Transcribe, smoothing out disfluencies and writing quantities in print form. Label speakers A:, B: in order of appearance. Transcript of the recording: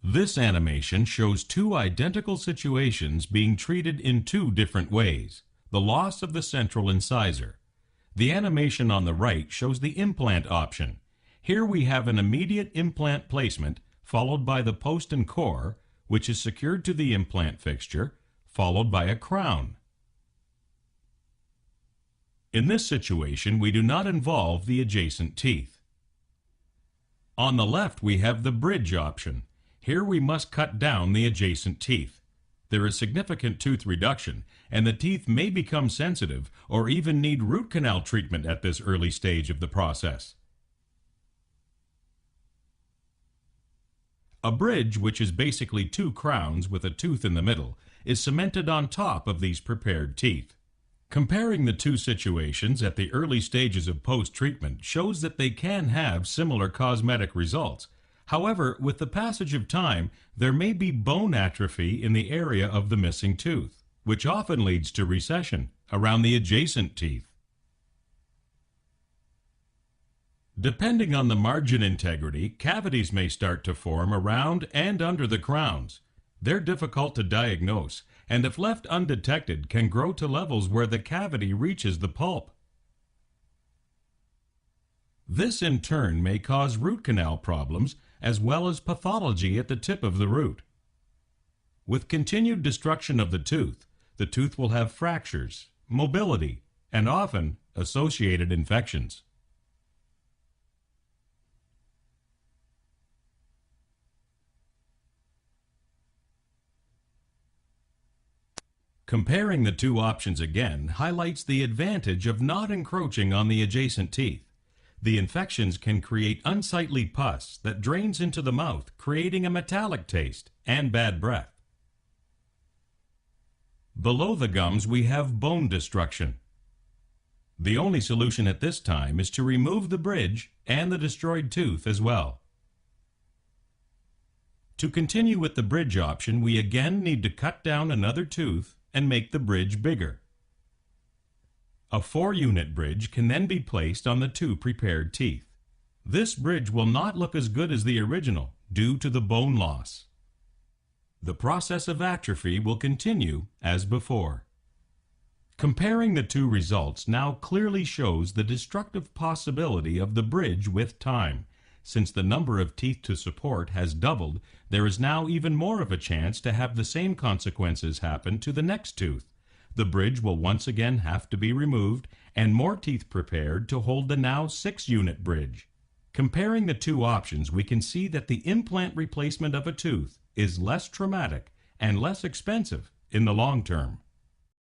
A: This animation shows two identical situations being treated in two different ways. The loss of the central incisor. The animation on the right shows the implant option. Here we have an immediate implant placement followed by the post and core, which is secured to the implant fixture, followed by a crown. In this situation, we do not involve the adjacent teeth. On the left, we have the bridge option. Here we must cut down the adjacent teeth. There is significant tooth reduction, and the teeth may become sensitive or even need root canal treatment at this early stage of the process. A bridge, which is basically two crowns with a tooth in the middle, is cemented on top of these prepared teeth. Comparing the two situations at the early stages of post-treatment shows that they can have similar cosmetic results. However, with the passage of time, there may be bone atrophy in the area of the missing tooth, which often leads to recession around the adjacent teeth. Depending on the margin integrity, cavities may start to form around and under the crowns. They're difficult to diagnose, and if left undetected, can grow to levels where the cavity reaches the pulp. This in turn may cause root canal problems as well as pathology at the tip of the root. With continued destruction of the tooth will have fractures, mobility, and often associated infections. Comparing the two options again highlights the advantage of not encroaching on the adjacent teeth. The infections can create unsightly pus that drains into the mouth, creating a metallic taste and bad breath. Below the gums, we have bone destruction. The only solution at this time is to remove the bridge and the destroyed tooth as well. To continue with the bridge option, we again need to cut down another tooth and make the bridge bigger. A 4-unit bridge can then be placed on the two prepared teeth. This bridge will not look as good as the original due to the bone loss. The process of atrophy will continue as before. Comparing the two results now clearly shows the destructive possibility of the bridge with time. Since the number of teeth to support has doubled, there is now even more of a chance to have the same consequences happen to the next tooth. The bridge will once again have to be removed and more teeth prepared to hold the now 6-unit bridge. Comparing the two options, we can see that the implant replacement of a tooth is less traumatic and less expensive in the long term.